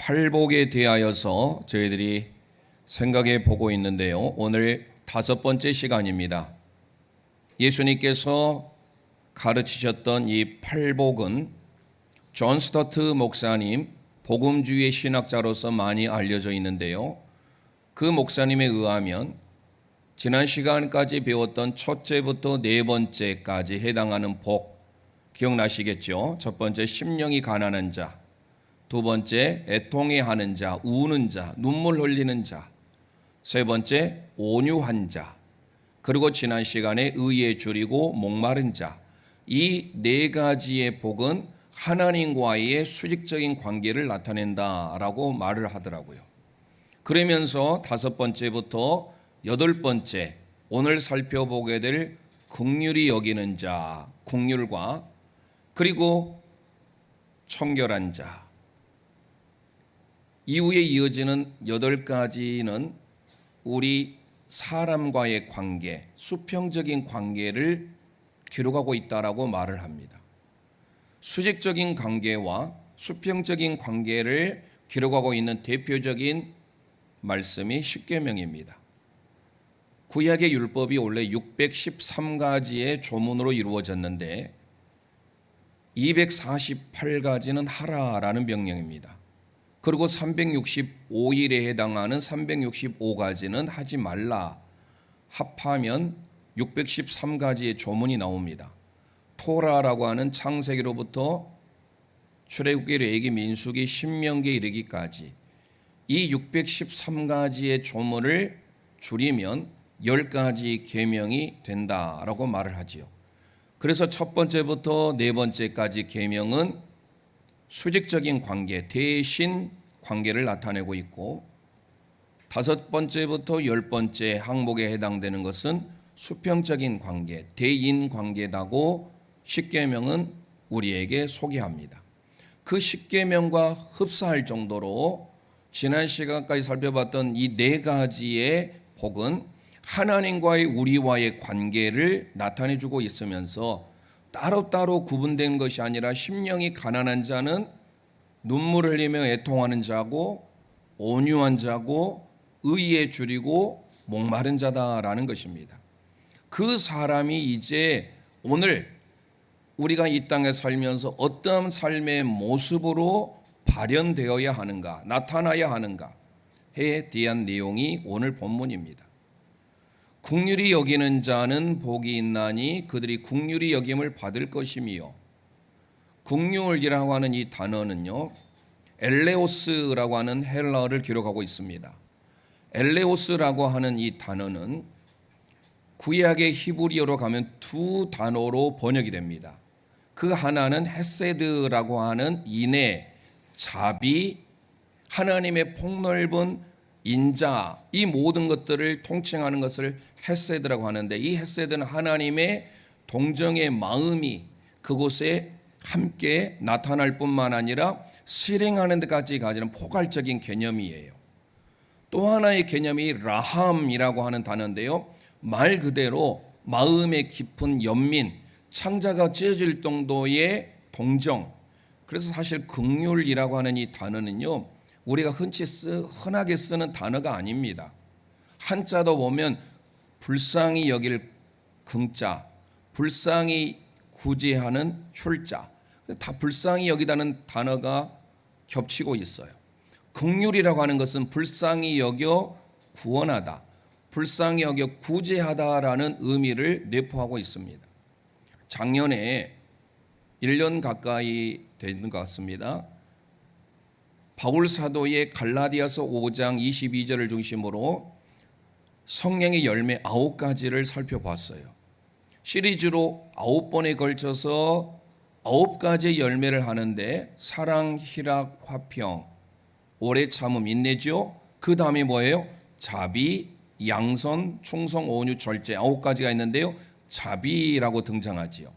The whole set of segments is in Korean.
팔복에 대하여서 저희들이 생각해 보고 있는데요. 오늘 5번째 시간입니다. 예수님께서 가르치셨던 이 팔복은 존 스터트 목사님, 복음주의 신학자로서 많이 알려져 있는데요. 그 목사님에 의하면 지난 시간까지 배웠던 첫째부터 네 번째까지 해당하는 복 기억나시겠죠? 첫 번째 심령이 가난한 자, 두 번째 애통해하는 자, 우는 자, 눈물 흘리는 자, 세 번째 온유한 자, 그리고 지난 시간에 의에 줄이고 목마른 자, 이 네 가지의 복은 하나님과의 수직적인 관계를 나타낸다라고 말을 하더라고요. 그러면서 5번째부터 8번째 오늘 살펴보게 될 긍휼히 여기는 자, 긍휼과 그리고 청결한 자, 이후에 이어지는 8가지는 우리 사람과의 관계, 수평적인 관계를 기록하고 있다라고 말을 합니다. 수직적인 관계와 수평적인 관계를 기록하고 있는 대표적인 말씀이 십계명입니다. 구약의 율법이 원래 613가지의 조문으로 이루어졌는데 248가지는 하라라는 명령입니다. 그리고 365일에 해당하는 365가지는 하지 말라. 합하면 613가지의 조문이 나옵니다. 토라라고 하는 창세기로부터 출애굽기, 레위기, 민수기, 신명기에 이르기까지 이 613가지의 조문을 줄이면 10가지 계명이 된다라고 말을 하지요. 그래서 첫 번째부터 네 번째까지 계명은 수직적인 관계, 대신 관계를 나타내고 있고 5번째부터 10번째 항목에 해당되는 것은 수평적인 관계, 대인 관계다고 십계명은 우리에게 소개합니다. 그 십계명과 흡사할 정도로 지난 시간까지 살펴봤던 이 네 가지의 복은 하나님과의 우리와의 관계를 나타내주고 있으면서 따로따로 구분된 것이 아니라 심령이 가난한 자는 눈물을 흘리며 애통하는 자고 온유한 자고 의에 줄이고 목마른 자다라는 것입니다. 그 사람이 이제 오늘 우리가 이 땅에 살면서 어떤 삶의 모습으로 발현되어야 하는가, 나타나야 하는가에 대한 내용이 오늘 본문입니다. 긍휼히 여기는 자는 복이 있나니 그들이 긍휼히 여김을 받을 것이며, 긍휼이라고 하는 이 단어는요, 엘레오스라고 하는 헬라어를 기록하고 있습니다. 엘레오스라고 하는 이 단어는 구약의 히브리어로 가면 두 단어로 번역이 됩니다. 그 하나는 헤세드라고 하는 인애, 자비, 하나님의 폭넓은 인자, 이 모든 것들을 통칭하는 것을 헤세드라고 하는데, 이 헤세드는 하나님의 동정의 마음이 그곳에 함께 나타날 뿐만 아니라 실행하는 데까지 가지는 포괄적인 개념이에요. 또 하나의 개념이 라함이라고 하는 단어인데요, 말 그대로 마음의 깊은 연민, 창자가 찢어질 정도의 동정. 그래서 사실 긍휼이라고 하는 이 단어는요, 우리가 흔하게 쓰는 단어가 아닙니다. 한자도 보면 불쌍히 여길 긍자, 불쌍히 구제하는 휼자, 다 불쌍히 여기다는 단어가 겹치고 있어요. 긍휼이라고 하는 것은 불쌍히 여겨 구원하다, 불쌍히 여겨 구제하다라는 의미를 내포하고 있습니다. 작년에 1년 가까이 된 것 같습니다. 바울 사도의 갈라디아서 5장 22절을 중심으로 성령의 열매 9가지를 살펴봤어요. 시리즈로 9번에 걸쳐서 9가지의 열매를 하는데 사랑, 희락, 화평, 오래 참음, 인내죠. 그 다음에 뭐예요? 자비, 양선, 충성, 온유, 절제, 9가지가 있는데요, 자비라고 등장하지요.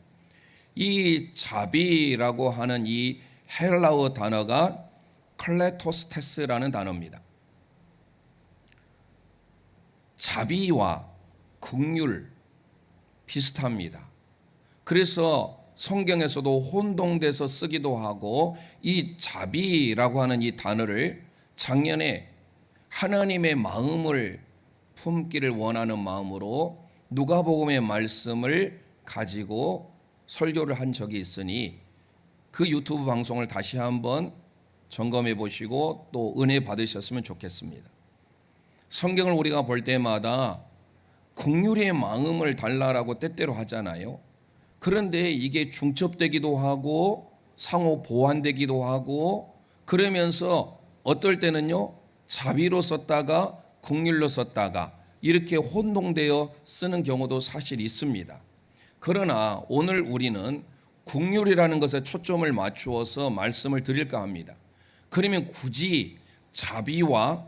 이 자비라고 하는 이 헬라어 단어가 클레토스테스라는 단어입니다. 자비와 긍휼 비슷합니다. 그래서 성경에서도 혼동돼서 쓰기도 하고 이 자비라고 하는 이 단어를 작년에 하나님의 마음을 품기를 원하는 마음으로 누가복음의 말씀을 가지고 설교를 한 적이 있으니 그 유튜브 방송을 다시 한번 점검해 보시고 또 은혜 받으셨으면 좋겠습니다. 성경을 우리가 볼 때마다 긍휼의 마음을 달라라고 때때로 하잖아요. 그런데 이게 중첩되기도 하고 상호 보완되기도 하고 그러면서 어떨 때는요 자비로 썼다가 긍휼로 썼다가 이렇게 혼동되어 쓰는 경우도 사실 있습니다. 그러나 오늘 우리는 긍휼이라는 것에 초점을 맞추어서 말씀을 드릴까 합니다. 그러면 굳이 자비와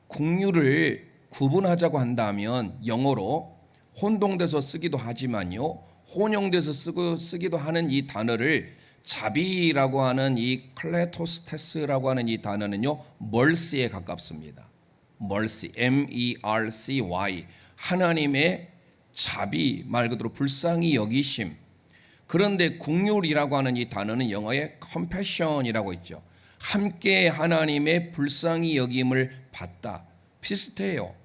긍휼을 구분하자고 한다면 영어로 혼동돼서 쓰기도 하지만요 혼용돼서 쓰기도 하는 이 단어를 자비라고 하는 이 클레토스테스라고 하는 이 단어는요 mercy에 가깝습니다. mercy, M-E-R-C-Y 하나님의 자비 말 그대로 불쌍히 여기심. 그런데 긍휼이라고 하는 이 단어는 영어에 compassion이라고 있죠. 함께 하나님의 불쌍히 여김을 받다. 비슷해요.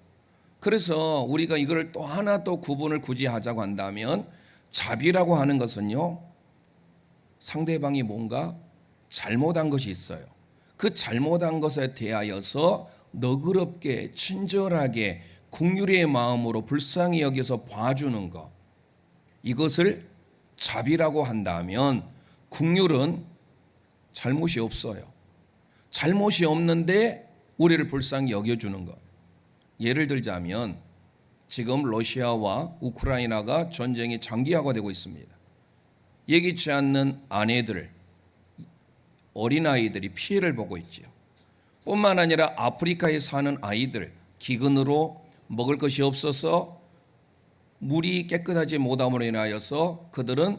그래서 우리가 이걸 또 하나 또 구분을 굳이 하자고 한다면 자비라고 하는 것은요 상대방이 뭔가 잘못한 것이 있어요. 그 잘못한 것에 대하여서 너그럽게 친절하게 긍휼의 마음으로 불쌍히 여겨서 봐주는 것, 이것을 자비라고 한다면 긍휼은 잘못이 없어요. 잘못이 없는데 우리를 불쌍히 여겨주는 것. 예를 들자면 지금 러시아와 우크라이나가 전쟁이 장기화가 되고 있습니다. 예기치 않는 아내들, 어린아이들이 피해를 보고 있지요. 뿐만 아니라 아프리카에 사는 아이들, 기근으로 먹을 것이 없어서 물이 깨끗하지 못함으로 인하여서 그들은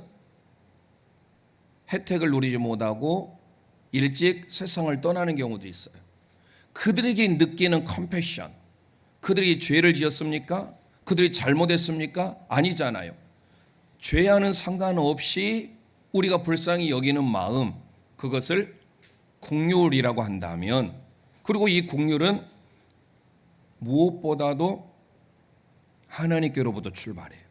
혜택을 누리지 못하고 일찍 세상을 떠나는 경우도 있어요. 그들에게 느끼는 컴패션, 그들이 죄를 지었습니까? 그들이 잘못했습니까? 아니잖아요. 죄와는 상관없이 우리가 불쌍히 여기는 마음, 그것을 긍휼이라고 한다면, 그리고 이 긍휼은 무엇보다도 하나님께로부터 출발해요.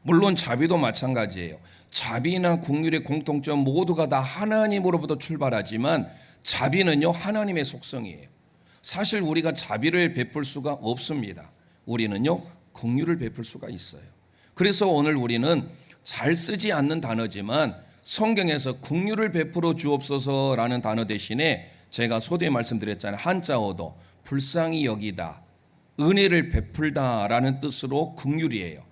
물론 자비도 마찬가지예요. 자비나 긍휼의 공통점 모두가 다 하나님으로부터 출발하지만 자비는요 하나님의 속성이에요. 사실 우리가 자비를 베풀 수가 없습니다. 우리는요 긍휼을 베풀 수가 있어요. 그래서 오늘 우리는 잘 쓰지 않는 단어지만 성경에서 긍휼을 베풀어 주옵소서라는 단어 대신에 제가 소두에 말씀드렸잖아요. 한자어도 불쌍히 여기다, 은혜를 베풀다라는 뜻으로 긍휼이에요.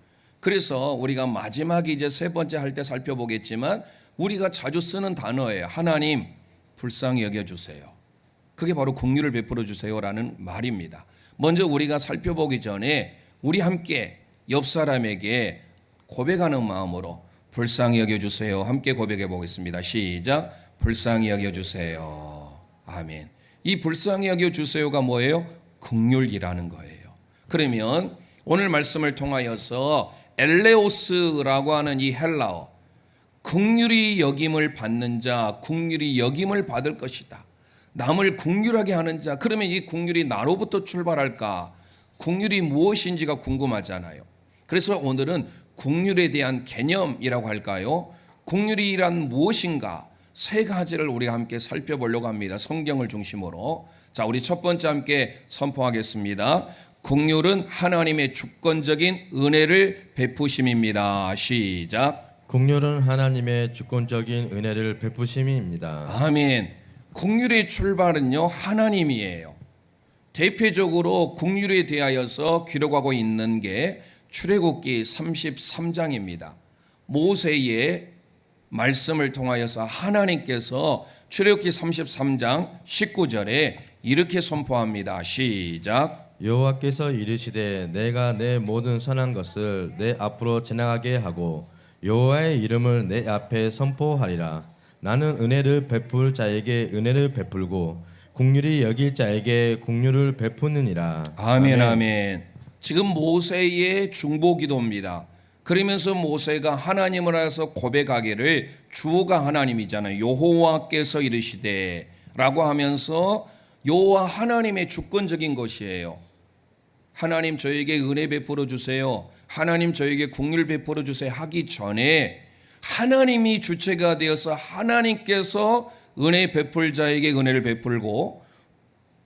그래서 우리가 마지막에 이제 세 번째 할 때 살펴보겠지만 우리가 자주 쓰는 단어예요. 하나님 불쌍히 여겨주세요. 그게 바로 긍휼을 베풀어 주세요라는 말입니다. 먼저 우리가 살펴보기 전에 우리 함께 옆 사람에게 고백하는 마음으로 불쌍히 여겨주세요. 함께 고백해 보겠습니다. 시작. 불쌍히 여겨주세요. 아멘. 이 불쌍히 여겨주세요가 뭐예요? 긍휼이라는 거예요. 그러면 오늘 말씀을 통하여서 엘레오스라고 하는 이 헬라어, 긍휼히 여김을 받는 자, 긍휼히 여김을 받을 것이다. 남을 긍휼하게 하는 자. 그러면 이 긍휼이 나로부터 출발할까? 긍휼이 무엇인지가 궁금하잖아요. 그래서 오늘은 긍휼에 대한 개념이라고 할까요? 긍휼이란 무엇인가? 세 가지를 우리가 함께 살펴보려고 합니다. 성경을 중심으로. 자, 우리 첫 번째 함께 선포하겠습니다. 긍휼은 하나님의 주권적인 은혜를 베푸심입니다. 시작. 긍휼은 하나님의 주권적인 은혜를 베푸심입니다. 아멘. 긍휼의 출발은요 하나님이에요. 대표적으로 긍휼에 대하여서 기록하고 있는 게 출애굽기 33장입니다. 모세의 말씀을 통하여서 하나님께서 출애굽기 33장 19절에 이렇게 선포합니다. 시작. 여호와께서 이르시되 내가 내 모든 선한 것을 내 앞으로 지나가게 하고 여호와의 이름을 내 앞에 선포하리라. 나는 은혜를 베풀 자에게 은혜를 베풀고 긍휼히 여길 자에게 긍휼을 베푸느니라. 아멘, 아멘. 지금 모세의 중보기도입니다. 그러면서 모세가 하나님을 알아서 고백하기를 주가 하나님이잖아요. 여호와께서 이르시되 라고 하면서 여호와 하나님의 주권적인 것이에요. 하나님 저에게 은혜 베풀어 주세요. 하나님 저에게 긍휼 베풀어 주세요 하기 전에 하나님이 주체가 되어서 하나님께서 은혜 베풀 자에게 은혜를 베풀고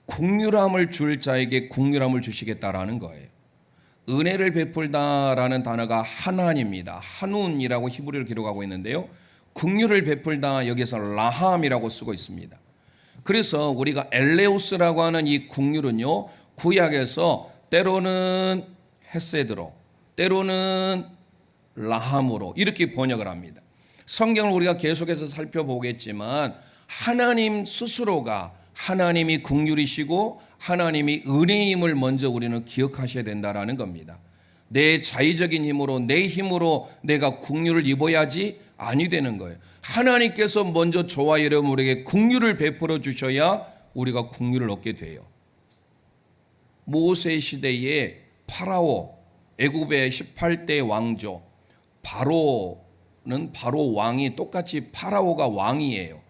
긍휼함을 줄 자에게 긍휼함을 주시겠다라는 거예요. 은혜를 베풀다라는 단어가 하나입니다. 한운이라고 히브리어로 기록하고 있는데요. 긍휼을 베풀다 여기서 라함이라고 쓰고 있습니다. 그래서 우리가 엘레우스라고 하는 이 긍휼은요, 구약에서 때로는 헤세드로, 때로는 라함으로 이렇게 번역을 합니다. 성경을 우리가 계속해서 살펴보겠지만 하나님 스스로가 하나님이 긍휼이시고 하나님이 은혜임을 먼저 우리는 기억하셔야 된다라는 겁니다. 내 자의적인 힘으로 내 힘으로 내가 긍휼을 입어야지 아니 되는 거예요. 하나님께서 먼저 저와 여러분에게 긍휼을 베풀어 주셔야 우리가 긍휼을 얻게 돼요. 모세 시대에 파라오, 애굽의 18대 왕조, 바로는 바로 왕이 똑같이 파라오가 왕이에요.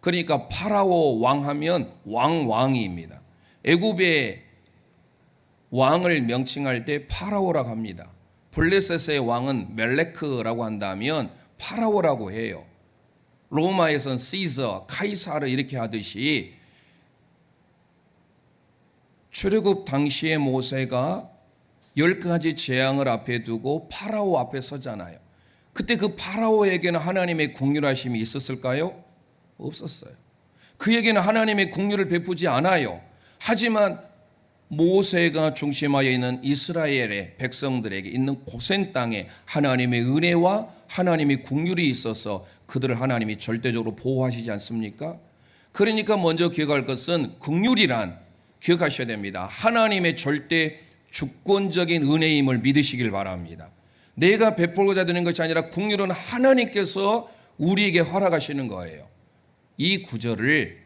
그러니까 파라오 왕하면 왕입니다. 애굽의 왕을 명칭할 때 파라오라고 합니다. 블레셋의 왕은 멜레크라고 한다면 파라오라고 해요. 로마에선 시저, 카이사르 이렇게 하듯이 출애굽 당시에 모세가 10가지 재앙을 앞에 두고 파라오 앞에 서잖아요. 그때 그 파라오에게는 하나님의 긍휼하심이 있었을까요? 없었어요. 그에게는 하나님의 긍휼을 베푸지 않아요. 하지만 모세가 중심하여 있는 이스라엘의 백성들에게 있는 고센 땅에 하나님의 은혜와 하나님의 긍휼이 있어서 그들을 하나님이 절대적으로 보호하시지 않습니까? 그러니까 먼저 기억할 것은 긍휼이란 기억하셔야 됩니다. 하나님의 절대 주권적인 은혜임을 믿으시길 바랍니다. 내가 베풀고자 드는 것이 아니라 긍휼은 하나님께서 우리에게 허락하시는 거예요. 이 구절을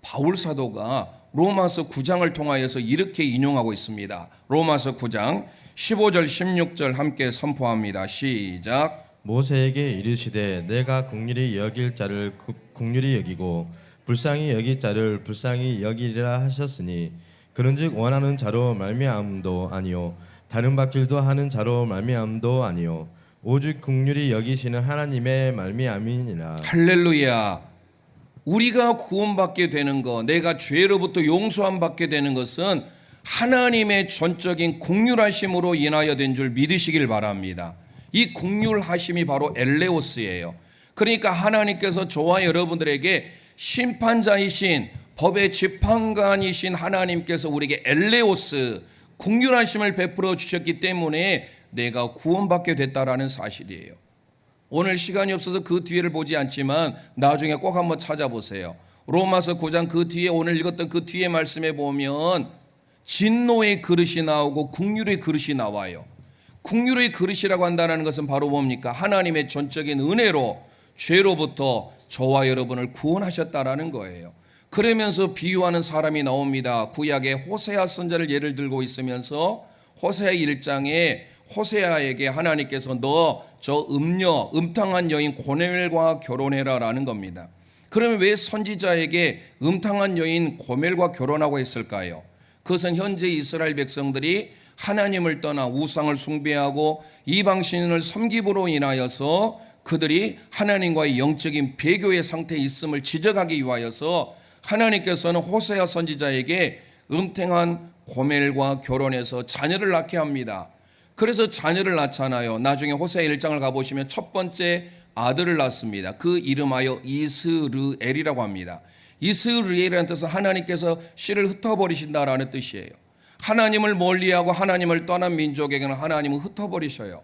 바울 사도가 로마서 9장을 통하여서 이렇게 인용하고 있습니다. 로마서 9장 15절 16절 함께 선포합니다. 시작. 모세에게 이르시되 내가 긍휼히 여길 자를 긍휼히 여기고 불쌍히 여길 자를 불쌍히 여기리라 하셨으니 그런즉 원하는 자로 말미암음도 아니요 다른 박질도 하는 자로 말미암음도 아니요 오직 긍휼히 여기시는 하나님의 말미암이니라. 할렐루야. 우리가 구원받게 되는 것, 내가 죄로부터 용서함 받게 되는 것은 하나님의 전적인 긍휼하심으로 인하여 된 줄 믿으시길 바랍니다. 이 긍휼하심이 바로 엘레오스예요. 그러니까 하나님께서 저와 여러분들에게 심판자이신 법의 재판관이신 하나님께서 우리에게 엘레오스 긍휼하심을 베풀어 주셨기 때문에 내가 구원받게 됐다라는 사실이에요. 오늘 시간이 없어서 그 뒤에를 보지 않지만 나중에 꼭 한번 찾아보세요. 로마서 9장 그 뒤에 오늘 읽었던 그 뒤에 말씀에 보면 진노의 그릇이 나오고 긍휼의 그릇이 나와요. 긍휼의 그릇이라고 한다는 것은 바로 뭡니까? 하나님의 전적인 은혜로 죄로부터 저와 여러분을 구원하셨다라는 거예요. 그러면서 비유하는 사람이 나옵니다. 구약의 호세아 선지자를 예를 들고 있으면서 호세아 1장에 호세아에게 하나님께서 너 저 음탕한 여인 고멜과 결혼해라 라는 겁니다. 그러면 왜 선지자에게 음탕한 여인 고멜과 결혼하고 했을까요? 그것은 현재 이스라엘 백성들이 하나님을 떠나 우상을 숭배하고 이방신을 섬김으로 인하여서 그들이 하나님과의 영적인 배교의 상태에 있음을 지적하기 위하여서 하나님께서는 호세아 선지자에게 음탕한 고멜과 결혼해서 자녀를 낳게 합니다. 그래서 자녀를 낳잖아요. 나중에 호세아 1장을 가보시면 첫 번째 아들을 낳습니다. 그 이름하여 이스르엘이라고 합니다. 이스르엘이라는 뜻은 하나님께서 씨를 흩어버리신다라는 뜻이에요. 하나님을 멀리하고 하나님을 떠난 민족에게는 하나님은 흩어버리셔요.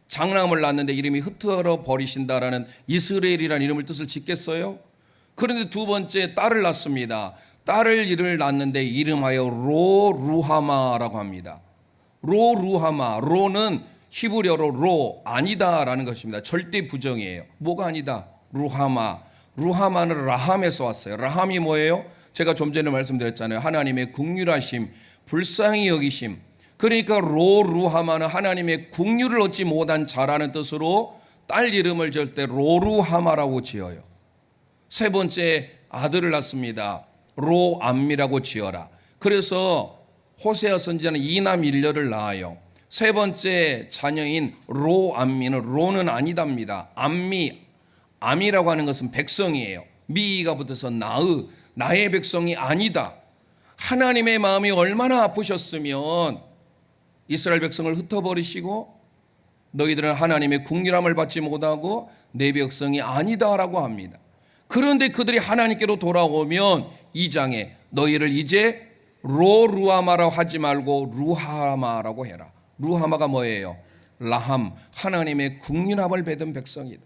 장남을 낳는데 이름이 흩어버리신다라는 이스라엘이라는 이름을 뜻을 짓겠어요? 그런데 두 번째 딸을 낳습니다. 딸을 낳는데 이름하여 로루하마라고 합니다. 로루하마, 로는 히브리어로 로, 아니다라는 것입니다. 절대 부정이에요. 뭐가 아니다? 루하마. 루하마는 라함에서 왔어요. 라함이 뭐예요? 제가 좀 전에 말씀드렸잖아요. 하나님의 긍휼하심, 불쌍히 여기심. 그러니까 로루하마는 하나님의 국류를 얻지 못한 자라는 뜻으로 딸 이름을 지을 때 로루하마라고 지어요. 세 번째 아들을 낳습니다. 로암미라고 지어라. 그래서 호세아 선지자는 이남 일녀를 낳아요. 세 번째 자녀인 로암미는 로는 아니답니다. 암이라고 하는 것은 백성이에요. 미가 붙어서 나의 백성이 아니다. 하나님의 마음이 얼마나 아프셨으면 이스라엘 백성을 흩어버리시고 너희들은 하나님의 국률함을 받지 못하고 내 백성이 아니다라고 합니다. 그런데 그들이 하나님께로 돌아오면 2장에 너희를 이제 로루하마라고 하지 말고 루하마라고 해라. 루하마가 뭐예요? 라함, 하나님의 국률함을 받은 백성이다.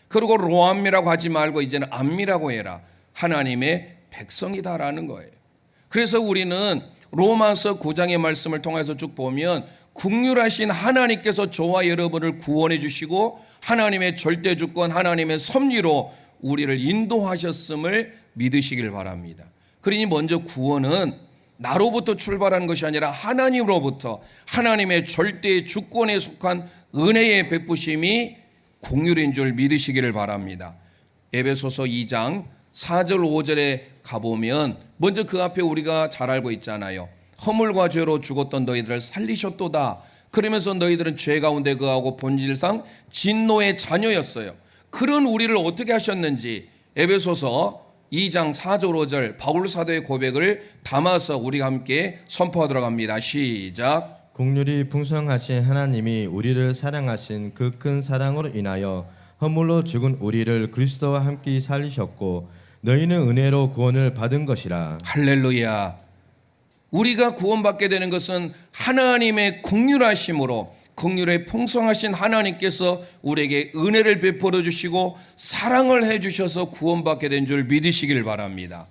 그리고 로암미라고 하지 말고 이제는 암미라고 해라. 하나님의 백성이다라는 거예요. 그래서 우리는 로마서 9장의 말씀을 통해서 쭉 보면 국률하신 하나님께서 저와 여러분을 구원해 주시고 하나님의 절대 주권, 하나님의 섭리로 우리를 인도하셨음을 믿으시길 바랍니다. 그러니 먼저 구원은 나로부터 출발하는 것이 아니라 하나님으로부터, 하나님의 절대 주권에 속한 은혜의 베푸심이 국률인 줄 믿으시기를 바랍니다. 에베소서 2장 4절 5절에 가보면 먼저 그 앞에 우리가 잘 알고 있잖아요. 허물과 죄로 죽었던 너희들을 살리셨도다. 그러면서 너희들은 죄 가운데 거하고 본질상 진노의 자녀였어요. 그런 우리를 어떻게 하셨는지 에베소서 2장 4절 5절 바울 사도의 고백을 담아서 우리가 함께 선포하도록 합니다. 시작. 국률이 풍성하신 하나님이 우리를 사랑하신 그 큰 사랑으로 인하여 허물로 죽은 우리를 그리스도와 함께 살리셨고 너희는 은혜로 구원을 받은 것이라. 할렐루야. 우리가 구원받게 되는 것은 하나님의 국률하심으로, 국률에 풍성하신 하나님께서 우리에게 은혜를 베풀어 주시고 사랑을 해 주셔서 구원받게 된 줄 믿으시길 바랍니다.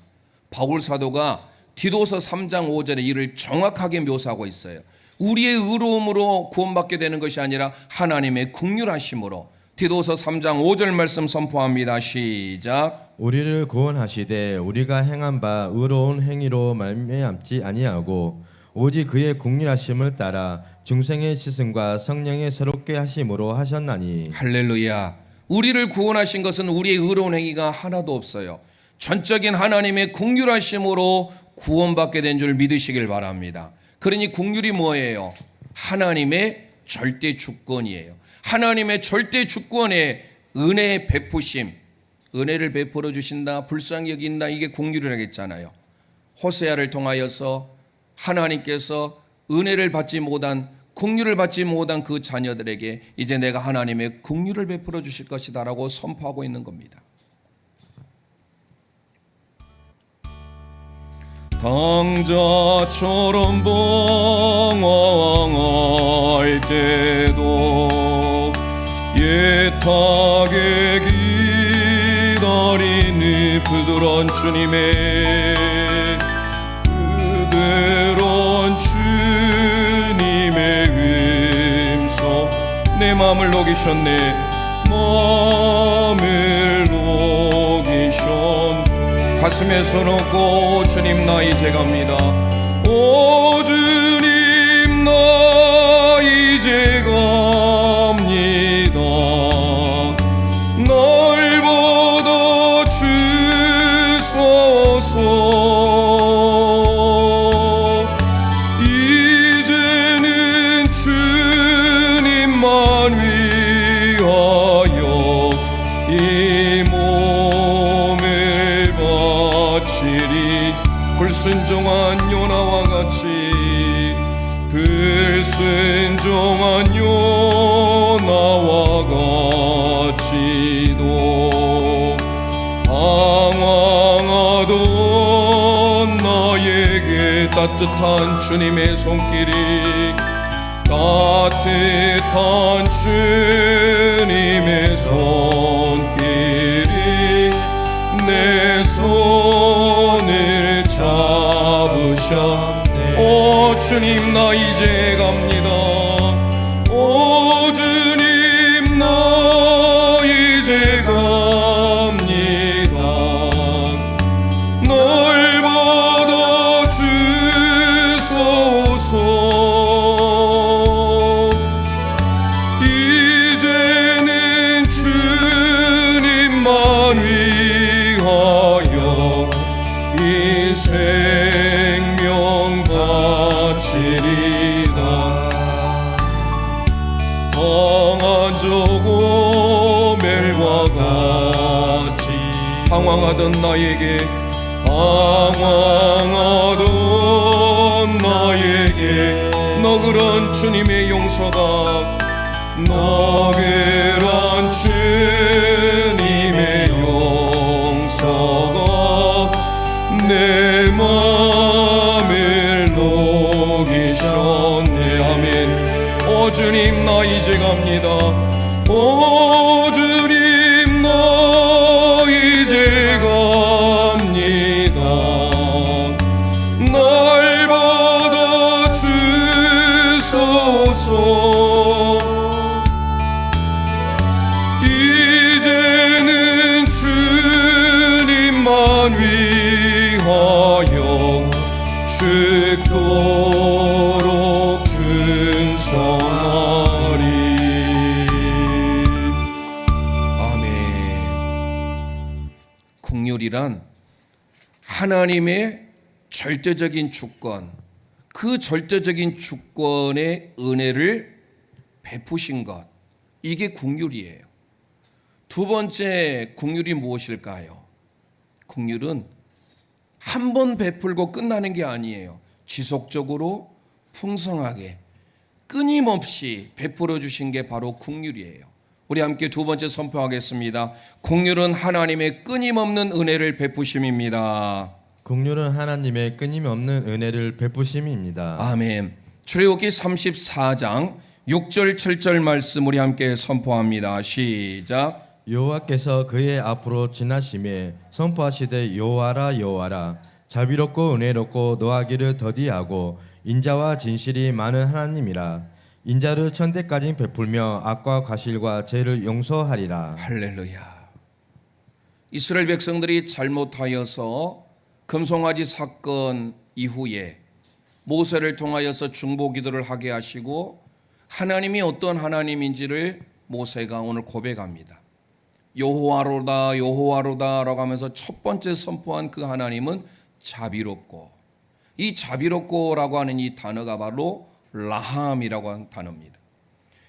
바울 사도가 디도서 3장 5절에 이를 정확하게 묘사하고 있어요. 우리의 의로움으로 구원받게 되는 것이 아니라 하나님의 국률하심으로. 디도서 3장 5절 말씀 선포합니다. 시작. 우리를 구원하시되 우리가 행한 바 의로운 행위로 말미암지 아니하고 오직 그의 국률하심을 따라 중생의 시승과 성령의 새롭게 하심으로 하셨나니. 할렐루야. 우리를 구원하신 것은 우리의 의로운 행위가 하나도 없어요. 전적인 하나님의 국률하심으로 구원받게 된 줄 믿으시길 바랍니다. 그러니 국률이 뭐예요? 하나님의 절대 주권이에요. 하나님의 절대 주권의 은혜의 베푸심, 은혜를 베풀어 주신다, 불쌍히 여긴다, 이게 국률이라고 했잖아요. 호세아를 통하여서 하나님께서 은혜를 받지 못한, 국률을 받지 못한 그 자녀들에게 이제 내가 하나님의 국률을 베풀어 주실 것이다라고 선포하고 있는 겁니다. 당자처럼 방황할 때도 애타게 기다리는 부드러운 주님의 음성 내 마음을 녹이셨네. 마음을 녹이셨네. 가슴에 손 얹고 주님 나 이제 갑니다. 오 주님 나 이제 갑니다. 날 받아 주소서. 이제는 주님만 위하여 이 몸을 바치리. 불순종한 요나와 같이, 불순종한 요나와 같이도 방황하던 나에게 따뜻한 주님의 손길이, 따뜻한 주님의 손길이 내 손을 잡으셨네. 오 주님 나 이제 갑니다. 오 주님 나 이제 갑니다. 널 받아 주소서. 방황하던 나에게 너그런 주님의 용서가 너그런 주님의 용서가 내 맘을 녹이셨네. 아멘. 오 주님 나 이제 갑니다. 오 주님 나 이제 갑니다. 날 받아 주소서. 이제는 주님만 위하여 죽도록 충성하리. 아멘. 긍휼이란 하나님의 절대적인 주권, 그 절대적인 주권의 은혜를 베푸신 것, 이게 긍휼이에요. 두 번째 긍휼이 무엇일까요? 긍휼은 한 번 베풀고 끝나는 게 아니에요. 지속적으로 풍성하게 끊임없이 베풀어 주신 게 바로 긍휼이에요. 우리 함께 두 번째 선포하겠습니다. 긍휼은 하나님의 끊임없는 은혜를 베푸심입니다. 긍휼은 하나님의 끊임없는 은혜를 베푸심입니다. 아멘. 출애굽기 34장 6절 7절 말씀 우리 함께 선포합니다. 시작. 여호와께서 그의 앞으로 지나심에 선포하시되 여호와라 여호와라 자비롭고 은혜롭고 노하기를 더디하고 인자와 진실이 많은 하나님이라. 인자를 천대까지 베풀며 악과 과실과 죄를 용서하리라. 할렐루야. 이스라엘 백성들이 잘못하여서 금송아지 사건 이후에 모세를 통하여서 중보기도를 하게 하시고 하나님이 어떤 하나님인지를 모세가 오늘 고백합니다. 여호와로다 여호와로다 라고 하면서 첫 번째 선포한 그 하나님은 자비롭고, 이 자비롭고 라고 하는 이 단어가 바로 라함이라고 하는 단어입니다.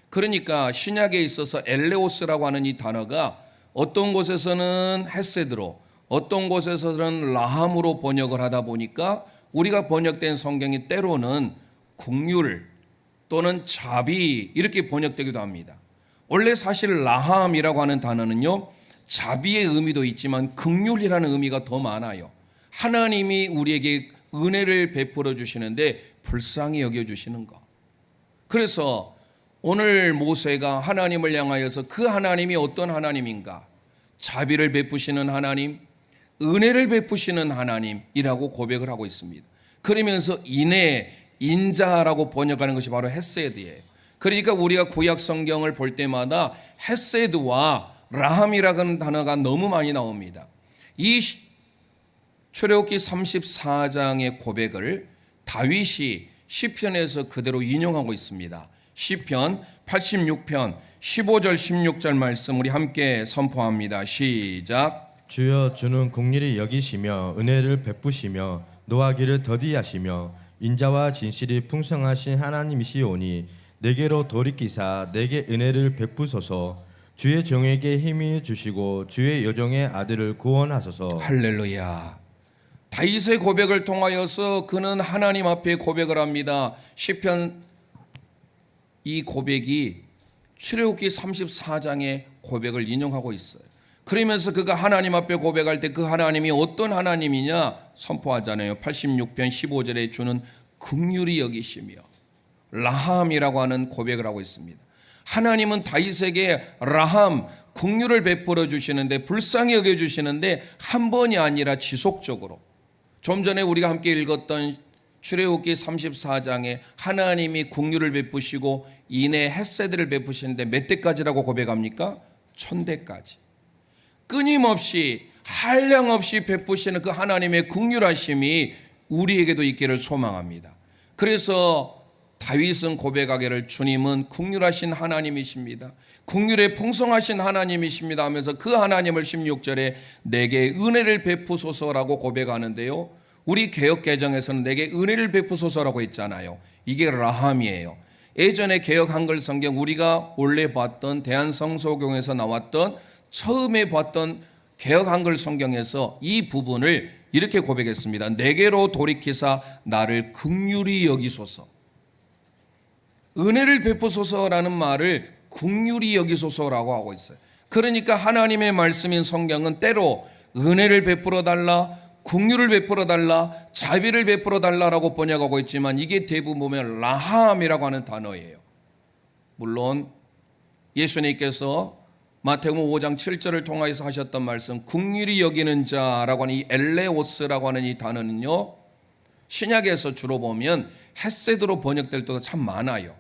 그러니까 신약에 있어서 엘레오스라고 하는 이 단어가 어떤 곳에서는 헤세드로, 어떤 곳에서는 라함으로 번역을 하다 보니까 우리가 번역된 성경이 때로는 긍휼 또는 자비 이렇게 번역되기도 합니다. 원래 사실 라함이라고 하는 단어는요, 자비의 의미도 있지만 긍휼이라는 의미가 더 많아요. 하나님이 우리에게 은혜를 베풀어 주시는데 불쌍히 여겨 주시는 것. 그래서 오늘 모세가 하나님을 향하여서 그 하나님이 어떤 하나님인가? 자비를 베푸시는 하나님, 은혜를 베푸시는 하나님이라고 고백을 하고 있습니다. 그러면서 인자라고 번역하는 것이 바로 헤세드예요. 그러니까 우리가 구약 성경을 볼 때마다 헤세드와 라함이라는 단어가 너무 많이 나옵니다. 이 출애굽기 34장의 고백을 다윗이 시편에서 그대로 인용하고 있습니다. 시편 86편 15절 16절 말씀 우리 함께 선포합니다. 시작. 주여 주는 긍휼히 여기시며 은혜를 베푸시며 노하기를 더디하시며 인자와 진실이 풍성하신 하나님이시오니 내게로 돌이키사 내게 은혜를 베푸소서. 주의 종에게 힘을 주시고 주의 여종의 아들을 구원하소서. 할렐루야. 다윗의 고백을 통하여서 그는 하나님 앞에 고백을 합니다. 시편 이 고백이 출애굽기 34장의 고백을 인용하고 있어요. 그러면서 그가 하나님 앞에 고백할 때 그 하나님이 어떤 하나님이냐 선포하잖아요. 86편 15절에 주는 긍휼히 여기시며 라함이라고 하는 고백을 하고 있습니다. 하나님은 다윗에게 라함, 긍휼을 베풀어 주시는데, 불쌍히 여겨 주시는데 한 번이 아니라 지속적으로. 좀 전에 우리가 함께 읽었던 출애굽기 34장에 하나님이 긍휼을 베푸시고 인의 헤세드를 베푸시는데 몇 대까지라고 고백합니까? 1000대까지. 끊임없이 한량없이 베푸시는 그 하나님의 긍휼하심이 우리에게도 있기를 소망합니다. 그래서 다윗은 고백하기를 주님은 긍휼하신 하나님이십니다. 긍휼에 풍성하신 하나님이십니다 하면서 그 하나님을 16절에 내게 은혜를 베푸소서라고 고백하는데요. 우리 개역개정에서는 내게 은혜를 베푸소서라고 했잖아요. 이게 라함이에요. 예전에 개역 한글 성경 우리가 원래 봤던 대한성서공에서 나왔던 처음에 봤던 개역 한글 성경에서 이 부분을 이렇게 고백했습니다. 내게로 돌이키사 나를 긍휼히 여기소서. 은혜를 베푸소서라는 말을 긍휼히 여기소서라고 하고 있어요. 그러니까 하나님의 말씀인 성경은 때로 은혜를 베풀어 달라, 긍휼을 베풀어 달라, 자비를 베풀어 달라라고 번역하고 있지만 이게 대부분 보면 라함이라고 하는 단어예요. 물론 예수님께서 마태복음 5장 7절을 통하여서 하셨던 말씀, 긍휼히 여기는 자라고 하는 이 엘레오스라고 하는 이 단어는요, 신약에서 주로 보면 헤세드로 번역될 때가 참 많아요.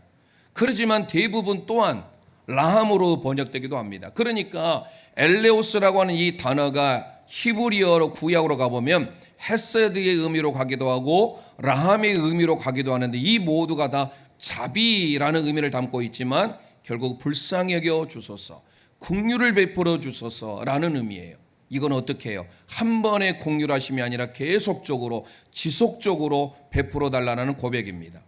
그렇지만 대부분 또한 라함으로 번역되기도 합니다. 그러니까 엘레오스라고 하는 이 단어가 히브리어로 구약으로 가보면 헤세드의 의미로 가기도 하고 라함의 의미로 가기도 하는데 이 모두가 다 자비라는 의미를 담고 있지만 결국 불쌍히 여겨 주소서, 긍휼을 베풀어 주소서라는 의미예요. 이건 어떻게 해요? 한 번의 긍휼하심이 아니라 계속적으로 지속적으로 베풀어 달라는 고백입니다.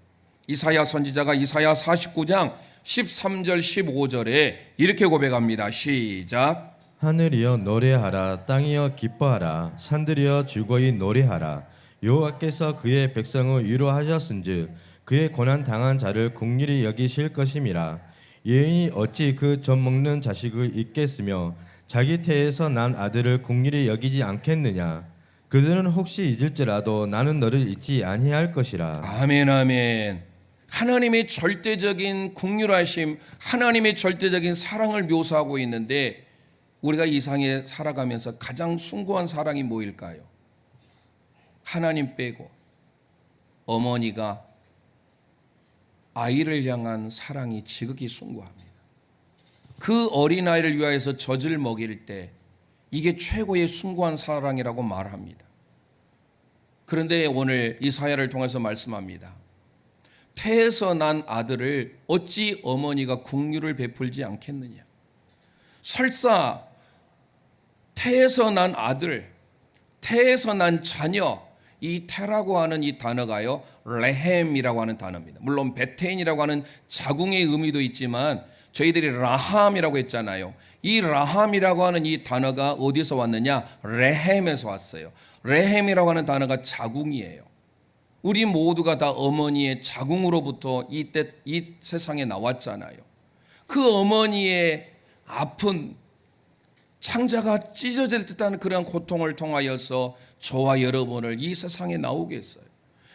이사야 선지자가 이사야 49장 13절 15절에 이렇게 고백합니다. 시작. 하늘이여 노래하라, 땅이여 기뻐하라, 산들이여 즐거이 노래하라. 여호와께서 그의 백성을 위로하셨은즉 그의 고난 당한 자를 긍휼히 여기실 것임이라. 여인이 어찌 그 젖 먹는 자식을 잊겠으며 자기 태에서 난 아들을 긍휼히 여기지 않겠느냐. 그들은 혹시 잊을지라도 나는 너를 잊지 아니할 것이라. 아멘, 아멘. 하나님의 절대적인 긍휼하심, 하나님의 절대적인 사랑을 묘사하고 있는데 우리가 이 세상에 살아가면서 가장 숭고한 사랑이 뭐일까요? 하나님 빼고 어머니가 아이를 향한 사랑이 지극히 숭고합니다. 그 어린아이를 위하여서 젖을 먹일 때 이게 최고의 숭고한 사랑이라고 말합니다. 그런데 오늘 이사야를 통해서 말씀합니다. 태에서 난 아들을 어찌 어머니가 긍휼을 베풀지 않겠느냐. 설사 태에서 난 아들, 태에서 난 자녀, 이 태라고 하는 이 단어가요 레헴이라고 하는 단어입니다. 물론 베테인이라고 하는 자궁의 의미도 있지만 저희들이 라함이라고 했잖아요. 이 라함이라고 하는 이 단어가 어디서 왔느냐? 레헴에서 왔어요. 레헴이라고 하는 단어가 자궁이에요. 우리 모두가 다 어머니의 자궁으로부터 이 세상에 나왔잖아요. 그 어머니의 아픈 창자가 찢어질 듯한 그런 고통을 통하여서 저와 여러분을 이 세상에 나오게 했어요.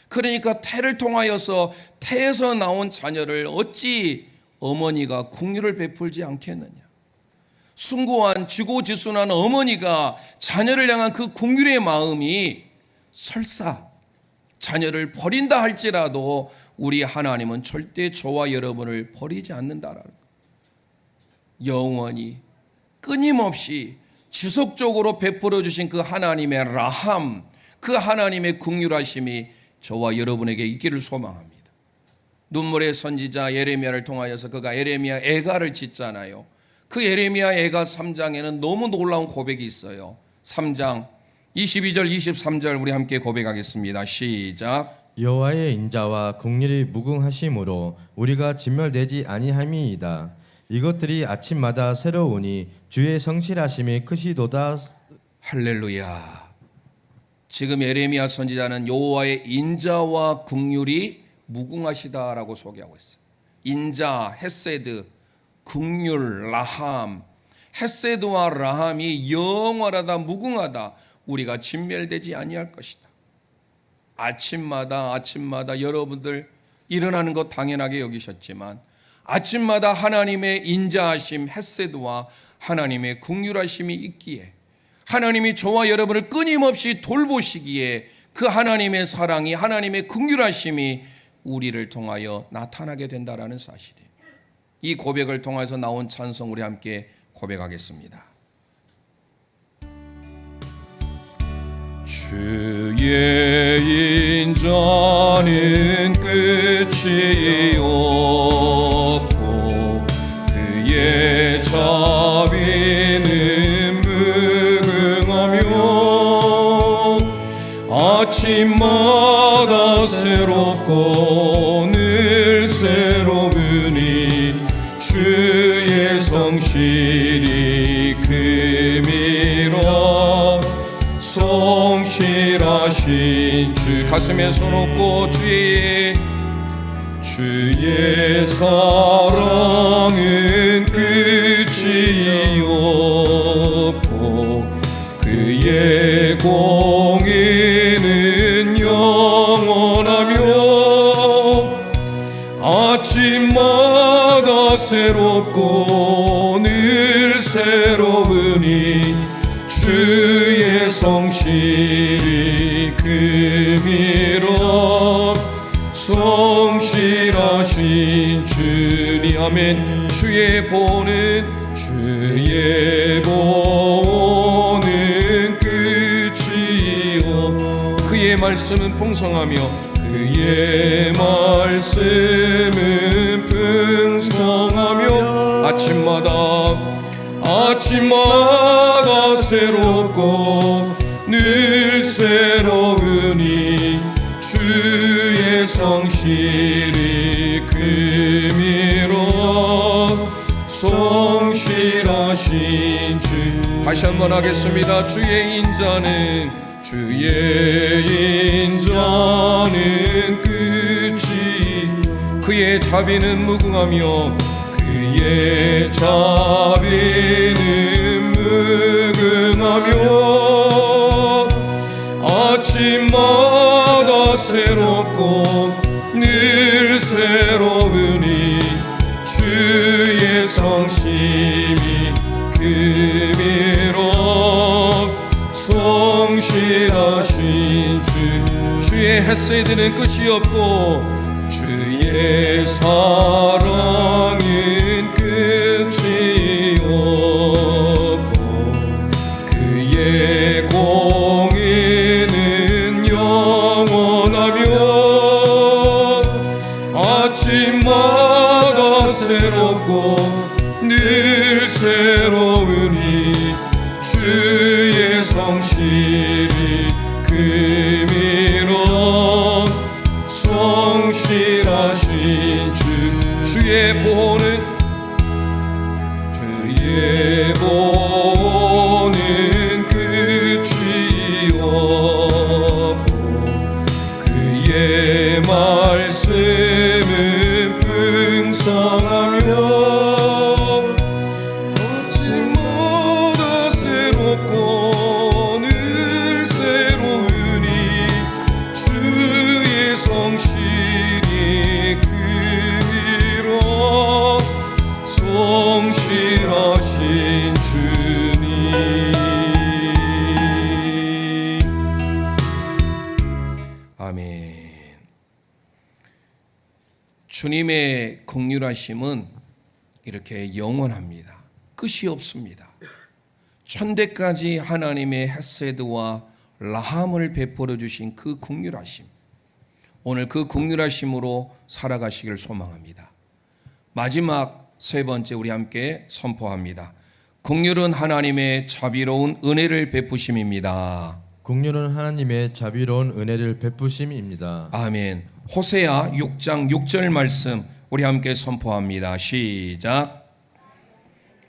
그러니까 태를 통하여서 태에서 나온 자녀를 어찌 어머니가 긍휼을 베풀지 않겠느냐. 숭고한 지고지순한 어머니가 자녀를 향한 그 긍휼의 마음이 설사 자녀를 버린다 할지라도 우리 하나님은 절대 저와 여러분을 버리지 않는다라는 것. 영원히 끊임없이 지속적으로 베풀어 주신 그 하나님의 라함, 그 하나님의 긍휼하심이 저와 여러분에게 있기를 소망합니다. 눈물의 선지자 예레미야를 통하여서 그가 예레미야 애가를 짓잖아요. 그 예레미야 애가 3장에는 너무 놀라운 고백이 있어요. 3장 22절 23절 우리 함께 고백하겠습니다. 시작. 여호와의 인자와 긍휼이 무궁하심으로 우리가 진멸되지 아니함이이다. 이것들이 아침마다 새로우니 주의 성실하심이 크시도다. 할렐루야. 지금 예레미야 선지자는 여호와의 인자와 긍휼이 무궁하시다라고 소개하고 있어요. 인자, 헤세드, 긍휼, 라함. 헤세드와 라함이 영원하다, 무궁하다. 우리가 진멸되지 아니할 것이다. 아침마다 여러분들 일어나는 것 당연하게 여기셨지만 아침마다 하나님의 인자하심, 헤세드와 하나님의 긍휼하심이 있기에 하나님이 저와 여러분을 끊임없이 돌보시기에 그 하나님의 사랑이, 하나님의 긍휼하심이 우리를 통하여 나타나게 된다라는 사실이에요. 이 고백을 통해서 나온 찬송 우리 함께 고백하겠습니다. 주의 인자는 끝이 없고 그의 자비는 무궁하며 아침마다 새롭고 늘 새로우니 주의 성실이 큼이라. 성실하신 주 가슴에 손 얹고 주의 사랑은 끝이 없고 그의 공의는 영원하며 아침마다 새롭고 늘 새로우니 주의 성실이 금이라 성실하신 주님 아멘. 주의 보는 끝이 그의 말씀은 풍성하며 그의 말씀은 풍성하며 아침마다 새롭고 늘 새로우니 주의 성실이 금이라 성실하신 주 다시 한번 하겠습니다. 주의 인자는 끝이 그의 자비는 무궁하며 그의 자비는 무궁하며 아침마다 새롭고 늘 새로우니 주의 성심이 금이라 성실하신 주의 햇새드는 끝이 없고 주의 사랑은 끝이 없고 그의 공의는 영원하며 아침마다 새롭고 늘 새로우니 주의 성실이 금이라 성실하신 주의 보호는 끝이 없고 그의 말씀은 풍성하며 아침마다 새롭고 늘 새로우니 주의 성실이 금이라 성실하신 주님 아멘. 주님의 긍휼하심은 이렇게 영원합니다. 끝이 없습니다. 천대까지 하나님의 헤세드와 라함을 베풀어 주신 그 긍휼하심, 오늘 그 긍휼하심으로 살아가시길 소망합니다. 마지막 세 번째 우리 함께 선포합니다. 긍휼은 하나님의 자비로운 은혜를 베푸심입니다. 긍휼은 하나님의 자비로운 은혜를 베푸심입니다. 아멘. 호세아 6장 6절 말씀 우리 함께 선포합니다. 시작.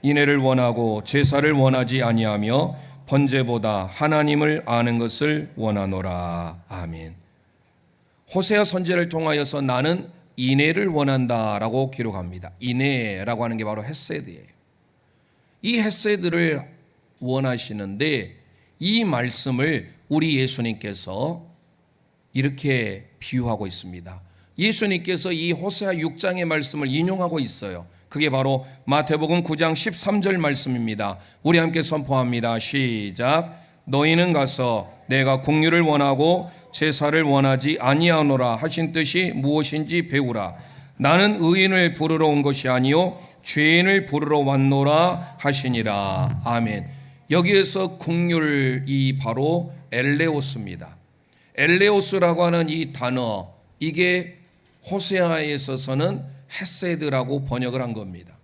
인애를 원하고 제사를 원하지 아니하며 번제보다 하나님을 아는 것을 원하노라. 아멘. 호세아 선지자를 통하여서 나는 인애를 원한다라고 기록합니다. 인애라고 하는 게 바로 헤세드예요. 이 헤세드를 원하시는데 이 말씀을 우리 예수님께서 이렇게 비유하고 있습니다. 예수님께서 이 호세아 6장의 말씀을 인용하고 있어요. 그게 바로 마태복음 9장 13절 말씀입니다. 우리 함께 선포합니다. 시작. 너희는 가서 내가 긍휼을 원하고 제사를 원하지 아니하노라 하신 뜻이 무엇인지 배우라. 나는 의인을 부르러 온 것이 아니요 죄인을 부르러 왔노라 하시니라. 아멘. 여기에서 긍휼이 바로 엘레오스입니다. 엘레오스라고 하는 이 단어, 이게 호세아에 있어서는 헤세드라고 번역을 한 겁니다.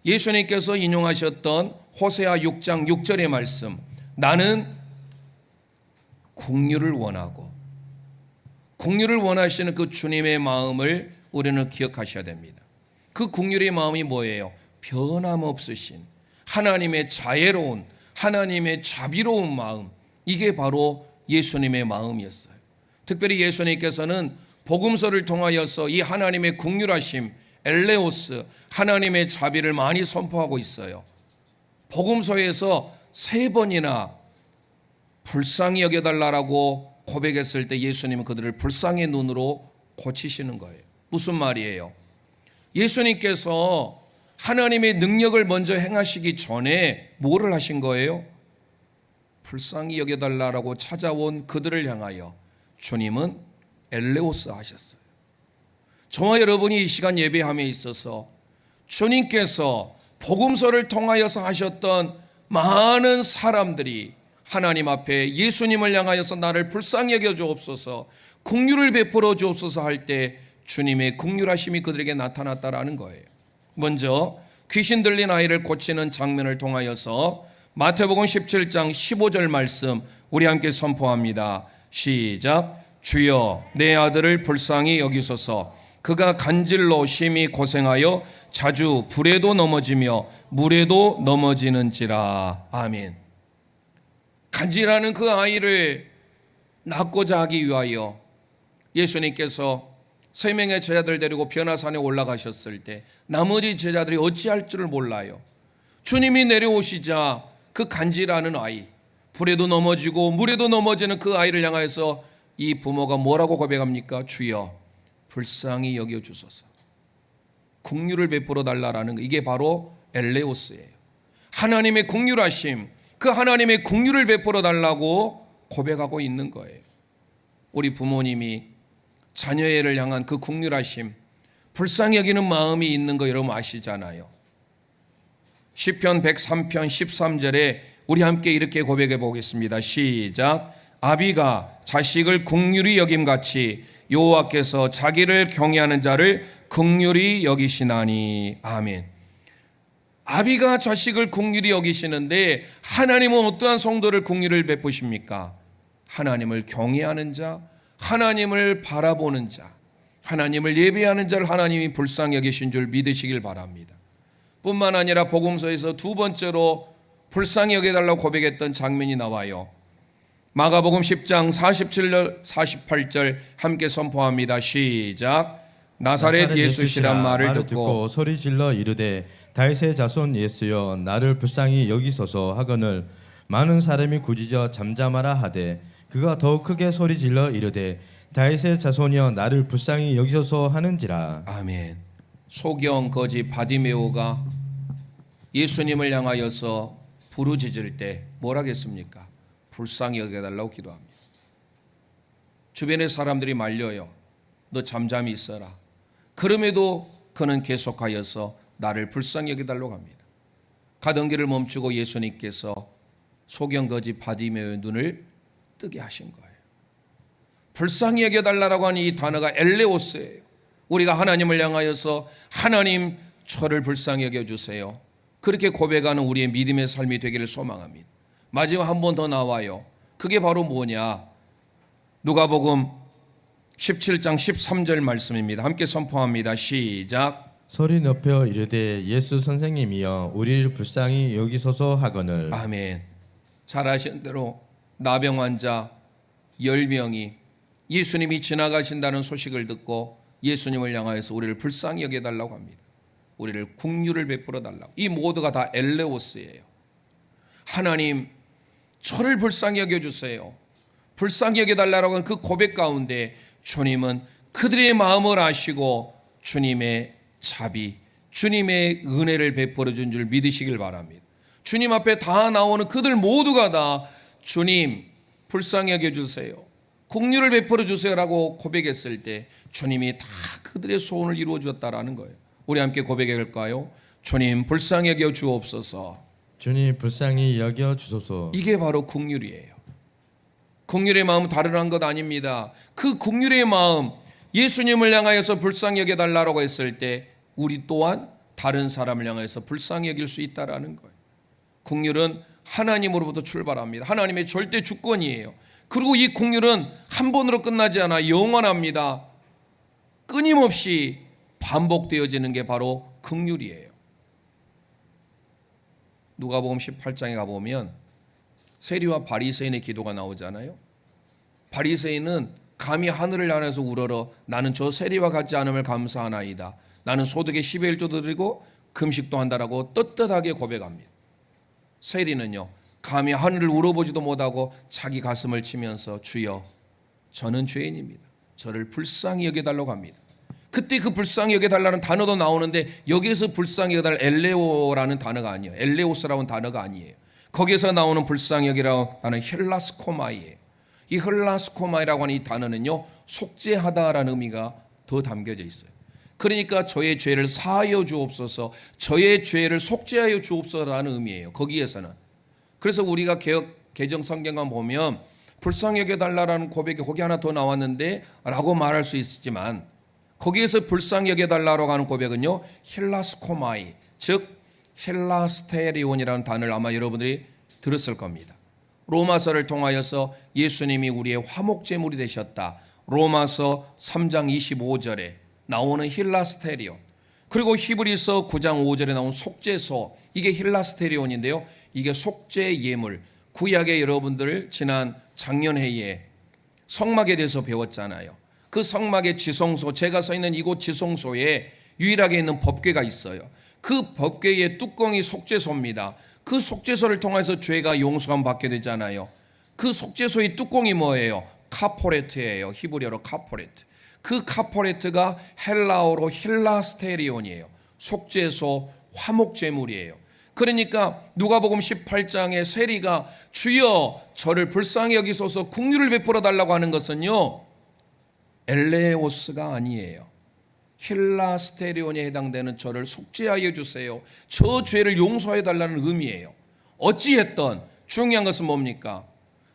예수님께서 인용하셨던 호세아 6장 6절의 말씀, 나는 긍휼을 원하고, 긍휼을 원하시는 그 주님의 마음을 우리는 기억하셔야 됩니다. 그 긍휼의 마음이 뭐예요? 변함없으신 하나님의 자애로운, 하나님의 자비로운 마음, 이게 바로 예수님의 마음이었어요. 특별히 예수님께서는 복음서를 통하여서 이 하나님의 긍휼하심, 엘레오스, 하나님의 자비를 많이 선포하고 있어요. 복음서에서 3번이나 불쌍히 여겨달라고 고백했을 때 예수님은 그들을 불쌍의 눈으로 고치시는 거예요. 무슨 말이에요? 예수님께서 하나님의 능력을 먼저 행하시기 전에 뭐를 하신 거예요? 불쌍히 여겨달라고 찾아온 그들을 향하여 주님은 엘레오스 하셨어요. 저와 여러분이 이 시간 예배함에 있어서 주님께서 복음서를 통하여서 하셨던 많은 사람들이 하나님 앞에 예수님을 향하여서 나를 불쌍히 여겨 주옵소서, 긍휼을 베풀어 주옵소서 할 때 주님의 긍휼하심이 그들에게 나타났다라는 거예요. 먼저 귀신 들린 아이를 고치는 장면을 통하여서 마태복음 17장 15절 말씀 우리 함께 선포합니다. 시작. 주여 내 아들을 불쌍히 여기소서. 그가 간질로 심히 고생하여 자주 불에도 넘어지며 물에도 넘어지는지라. 아멘. 간질하는 그 아이를 낳고자 하기 위하여 예수님께서 3명의 제자들 데리고 변화산에 올라가셨을 때 나머지 제자들이 어찌할 줄을 몰라요. 주님이 내려오시자 그 간질하는 아이, 불에도 넘어지고 물에도 넘어지는 그 아이를 향하여서 이 부모가 뭐라고 고백합니까? 주여 불쌍히 여겨주소서. 긍휼을 베풀어 달라라는 거, 이게 바로 엘레오스예요. 하나님의 긍휼하심, 그 하나님의 긍휼을 베풀어 달라고 고백하고 있는 거예요. 우리 부모님이 자녀를 향한 그 긍휼하심, 불쌍히 여기는 마음이 있는 거 여러분 아시잖아요. 시편 103편 13절에 우리 함께 이렇게 고백해 보겠습니다. 시작. 아비가 자식을 긍휼히 여김같이 여호와께서 자기를 경외하는 자를 긍휼히 여기시나니. 아멘. 아비가 자식을 긍휼히 여기시는데 하나님은 어떠한 성도를 긍휼을 베푸십니까? 하나님을 경외하는 자, 하나님을 바라보는 자, 하나님을 예배하는 자를 하나님이 불쌍히 여기신 줄 믿으시길 바랍니다. 뿐만 아니라 복음서에서 2번째로 불쌍히 여겨달라고 고백했던 장면이 나와요. 마가복음 10장 47절 48절 함께 선포합니다. 시작. 나사렛 예수시란 말을 듣고 소리 질러 이르되 다윗의 자손 예수여 나를 불쌍히 여기소서 하거늘 많은 사람이 꾸짖어 잠잠하라 하되 그가 더욱 크게 소리 질러 이르되 다윗의 자손이여 나를 불쌍히 여기소서 하는지라. 아멘. 소경 거지 바디메오가 예수님을 향하여서 부르짖을 때 뭐라겠습니까? 불쌍히 여겨달라고 기도합니다. 주변의 사람들이 말려요. 너 잠잠히 있어라. 그럼에도 그는 계속하여서 나를 불쌍히 여겨달라고 합니다. 가던 길을 멈추고 예수님께서 소경 거지 바디메오의 눈을 뜨게 하신 거예요. 불쌍히 여겨달라고 하는 이 단어가 엘레오스예요. 우리가 하나님을 향하여서 하나님 저를 불쌍히 여겨주세요, 그렇게 고백하는 우리의 믿음의 삶이 되기를 소망합니다. 마지막 한 번 더 나와요. 그게 바로 뭐냐? 누가복음 17장 13절 말씀입니다. 함께 선포합니다. 시작. 소리 높여 이르되 예수 선생님이여 우리를 불쌍히 여기소서 하거늘. 아멘. 잘 아시는 대로 나병 환자 10명이 예수님이 지나가신다는 소식을 듣고 예수님을 향하여서 우리를 불쌍히 여겨달라고 합니다. 우리를 긍휼을 베풀어 달라고. 이 모두가 다 엘레오스예요. 하나님 저를 불쌍히 여겨주세요, 불쌍히 여겨달라고 하는 그 고백 가운데 주님은 그들의 마음을 아시고 주님의 자비, 주님의 은혜를 베풀어 준 줄 믿으시길 바랍니다. 주님 앞에 다 나오는 그들 모두가 다 주님 불쌍히 여겨주세요, 긍휼을 베풀어 주세요라고 고백했을 때 주님이 다 그들의 소원을 이루어 주었다라는 거예요. 우리 함께 고백할까요? 주님 불쌍히 여겨 주옵소서. 주님 불쌍히 여겨 주소서. 이게 바로 긍휼이에요. 긍휼의 마음은 다른 것 아닙니다. 그 긍휼의 마음, 예수님을 향하여서 불쌍히 여겨달라고 했을 때 우리 또한 다른 사람을 향해서 불쌍히 여길 수 있다라는 거예요. 긍휼은 하나님으로부터 출발합니다. 하나님의 절대 주권이에요. 그리고 이 긍휼은 한 번으로 끝나지 않아 영원합니다. 끊임없이 반복되어지는 게 바로 긍휼이에요. 누가복음 18장에 가보면 세리와 바리새인의 기도가 나오잖아요. 바리새인은 감히 하늘을 향해서 우러러 나는 저 세리와 같지 않음을 감사하나이다. 나는 소득의 10의 1조도 드리고 금식도 한다라고 떳떳하게 고백합니다. 세리는요, 감히 하늘을 우러보지도 못하고 자기 가슴을 치면서 주여 저는 죄인입니다. 저를 불쌍히 여겨달라고 합니다. 그때 그 불쌍히 여겨달라는 단어도 나오는데 여기에서 불쌍히 여겨달 엘레오라는 단어가 아니에요. 엘레오스라는 단어가 아니에요. 거기에서 나오는 불쌍히 여기라고 하는 헬라스코마이에요. 이 헬라스코마이라고 하는 이 단어는요, 속죄하다라는 의미가 더 담겨져 있어요. 그러니까 저의 죄를 사하여 주옵소서, 저의 죄를 속죄하여 주옵소서라는 의미예요. 거기에서는. 그래서 우리가 개정 성경만 보면 불쌍히 여겨달라는 고백이 거기 하나 더 나왔는데 라고 말할 수 있지만 거기에서 불쌍히 여겨달라고 하는 고백은요, 헬라스코마이, 즉 헬라스테리온이라는 단어를 아마 여러분들이 들었을 겁니다. 로마서를 통하여서 예수님이 우리의 화목제물이 되셨다. 로마서 3장 25절에 나오는 힐라스테리온, 그리고 히브리서 9장 5절에 나온 속죄소, 이게 힐라스테리온인데요. 이게 속죄 예물. 구약의 여러분들 지난 작년회에 성막에 대해서 배웠잖아요. 그 성막의 지성소, 제가 서 있는 이곳 지성소에 유일하게 있는 법궤가 있어요. 그 법궤의 뚜껑이 속죄소입니다. 그 속죄소를 통해서 죄가 용서함 받게 되잖아요. 그 속죄소의 뚜껑이 뭐예요? 카포레트예요. 히브리어로 카포레트. 그 카포레트가 헬라어로 힐라스테리온이에요. 속죄소, 화목제물이에요. 그러니까 누가복음 18장에 세리가 주여 저를 불쌍히 여기소서 긍휼을 베풀어 달라고 하는 것은요, 엘레오스가 아니에요. 힐라스테리온에 해당되는 저를 속죄하여 주세요, 저 죄를 용서해 달라는 의미예요. 어찌했던 중요한 것은 뭡니까?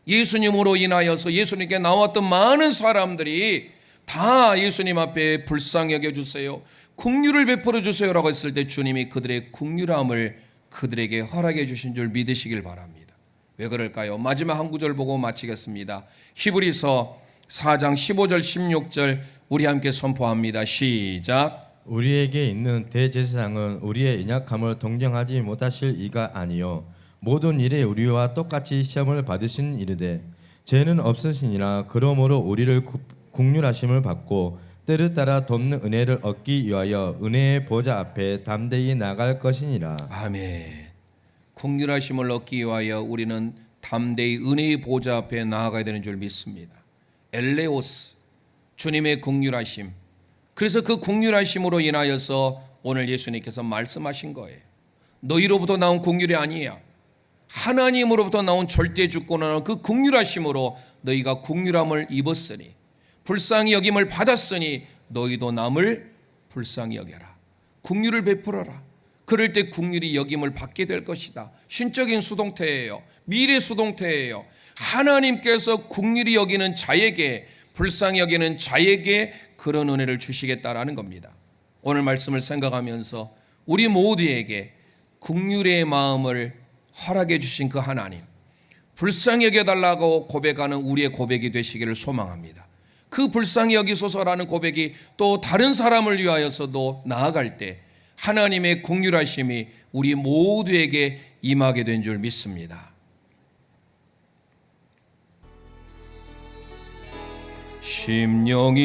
예수님으로 인하여서 예수님께 나왔던 많은 사람들이 다 예수님 앞에 불쌍히 여겨주세요, 긍휼을 베풀어 주세요라고 했을 때 주님이 그들의 긍휼함을 그들에게 허락해 주신 줄 믿으시길 바랍니다. 왜 그럴까요? 마지막 한 구절 보고 마치겠습니다. 히브리서 4장 15절 16절 우리 함께 선포합니다. 시작. 우리에게 있는 대제사장은 우리의 연약함을 동정하지 못하실 이가 아니요 모든 일에 우리와 똑같이 시험을 받으신 이르되 죄는 없으시니라. 그러므로 우리를 긍휼하심을 받고 때를 따라 돕는 은혜를 얻기 위하여 은혜의 보좌 앞에 담대히 나갈 것이니라. 아멘. 긍휼하심을 얻기 위하여 우리는 담대히 은혜의 보좌 앞에 나아가야 되는 줄 믿습니다. 엘레오스, 주님의 긍휼하심. 그래서 그 긍휼하심으로 인하여서 오늘 예수님께서 말씀하신 거예요. 너희로부터 나온 긍휼이 아니야. 하나님으로부터 나온 절대 주권은 그 긍휼하심으로 너희가 긍휼함을 입었으니, 불쌍히 여김을 받았으니 너희도 남을 불쌍히 여겨라. 긍휼을 베풀어라. 그럴 때 긍휼이 여김을 받게 될 것이다. 신적인 수동태예요. 미래 수동태예요. 하나님께서 긍휼히 여기는 자에게, 불쌍히 여기는 자에게 그런 은혜를 주시겠다라는 겁니다. 오늘 말씀을 생각하면서 우리 모두에게 긍휼의 마음을 허락해 주신 그 하나님, 불쌍히 여겨달라고 고백하는 우리의 고백이 되시기를 소망합니다. 그 불쌍히 여기소서라는 고백이 또 다른 사람을 위하여서도 나아갈 때 하나님의 긍휼하심이 우리 모두에게 임하게 된 줄 믿습니다. 심령이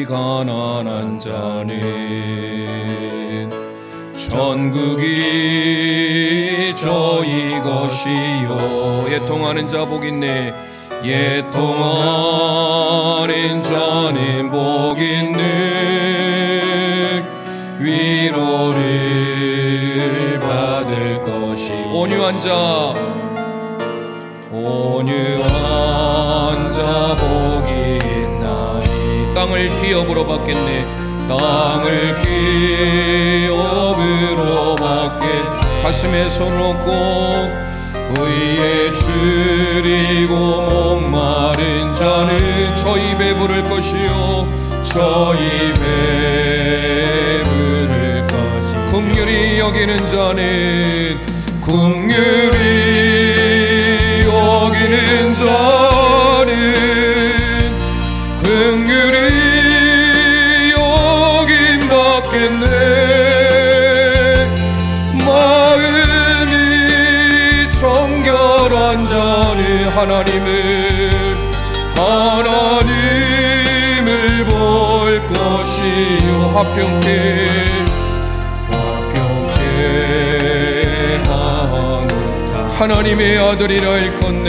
가난한 자는 천국이 저희 것이요. 애통하는 자 복 있네. 애통하는 자는 복 있네. 위로를 받을 것이. 온유한 자, 온유한 자 복이 있나니. 땅을 기업으로 받겠네. 땅을 기업으로 받겠네. 가슴에 손을 얹고 의에 줄이고 목마른 자는 저희 배부를 것이요 저희 배부를 것이요. 긍휼히 여기는 자는 긍휼히 여기는 자는 긍휼히 여김 받겠네. 마음이 정결한 자는 하나님을 것이요 화평케 하는 자 하나님의 아들이라 일컫네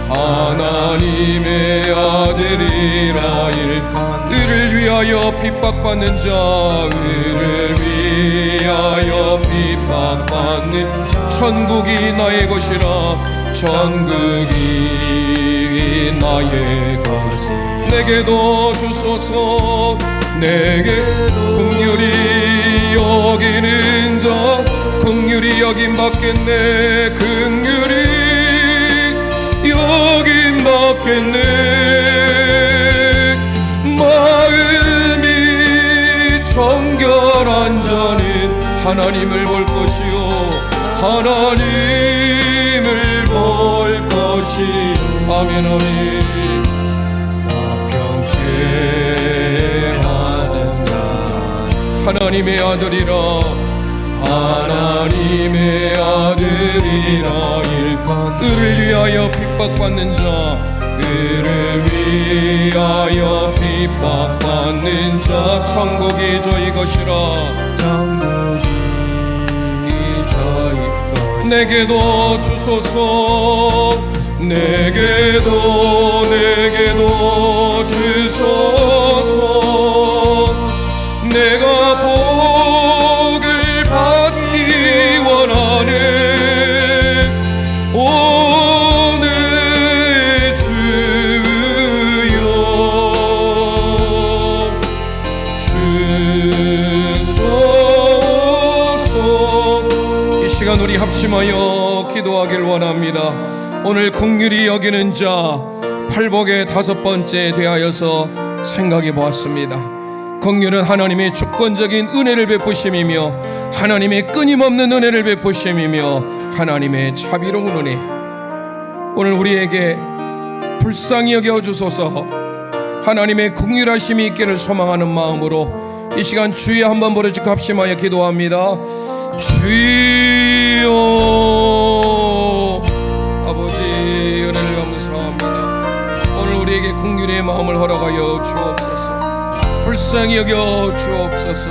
하나님의 아들이라 일컫네 의를 위하여 핍박받는 자 의를 위하여 핍박받는 천국이 나의 것이라 천국이 나의 것이 내게도 주소서 내게 긍휼히 여기는 자 긍휼히 여김 받겠네 긍휼히 여김 받겠네 마음이 정결한 자는 하나님을 볼 것이요 하나님을 볼 것이 아멘 아멘 화평케 하는 자 하나님의 아들이라 하나님의 아들이라 일컨 의를 위하여 핍박받는 자 의를 위하여 핍박받는 자 천국이 저희 것이라 천국이 저희 것 내게도 주소서 내게도 주소서 내가 복을 받기 원하는 오늘 주여 주소서 이 시간 우리 합심하여 기도하길 원합니다. 오늘 긍휼히 여기는 자 팔복의 5번째 대하여서 생각해 보았습니다. 긍휼은 하나님의 주권적인 은혜를 베푸심이며 하나님의 끊임없는 은혜를 베푸심이며 하나님의 자비로운 은혜 오늘 우리에게 불쌍히 여겨주소서 하나님의 긍휼하심이 있기를 소망하는 마음으로 이 시간 주의 한번 부르짖고 합심하여 기도합니다. 주여 아버지 은혜를 감사합니다. 오늘 우리에게 긍휼의 마음을 허락하여 주옵소서 불쌍히 여겨 주옵소서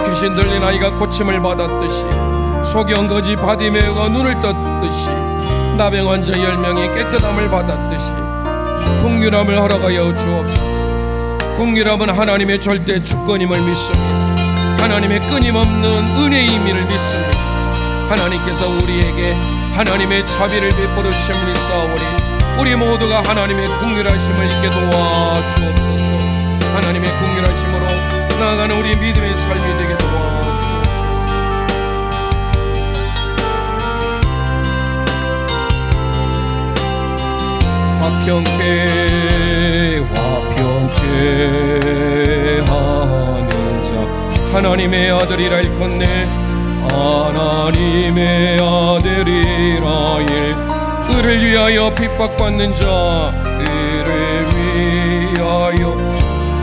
귀신 들린 아이가 고침을 받았듯이 소경거지 바디메오가 눈을 떴듯이 나병 환자 10명이 깨끗함을 받았듯이 긍휼함을 허락하여 주옵소서 긍휼함은 하나님의 절대 주권임을 믿습니다. 하나님의 끊임없는 은혜의 의미를 믿습니다. 하나님께서 우리에게 하나님의 자비를 베풀어 주심을 믿사오니 우리 모두가 하나님의 긍휼하심을 잊게 도와주옵소서. 하나님의 긍휼하심으로 나아가는 우리 믿음의 삶이 되게 도와주옵소서. 화평케 하는 자 하나님의 아들이라 일컫네 하나님의 아들이라 의를 위하여 핍박받는 자 의를 위하여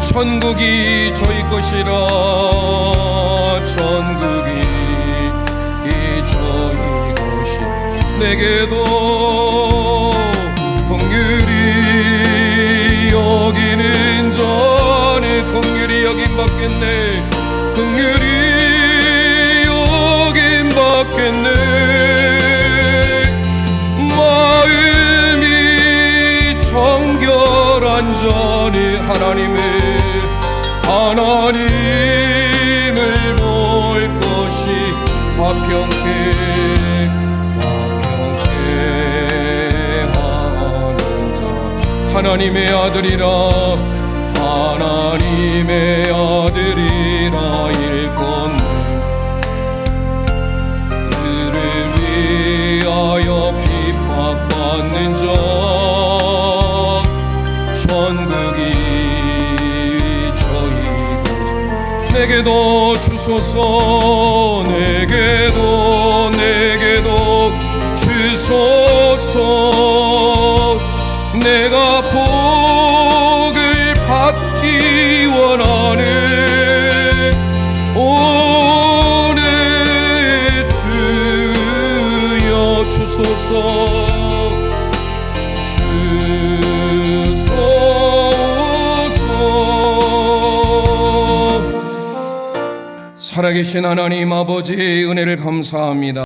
천국이 저희 것이라 천국이 저희 것이 내게도 긍휼히 여기는 자는 긍휼히 여김 받겠네 긍휼히 여김 받겠네 마음이 정결한 자는 하나님을 볼 것이 화평케 하는 자 하나님의 아들이라 일컫네 그를 위하여 핍박받는 자 천국이 저희 내게도 주소서 내게도 주소서 내가 복을 받기 원하는 오늘 주여 주소서 주소서 살아계신 하나님 아버지의 은혜를 감사합니다.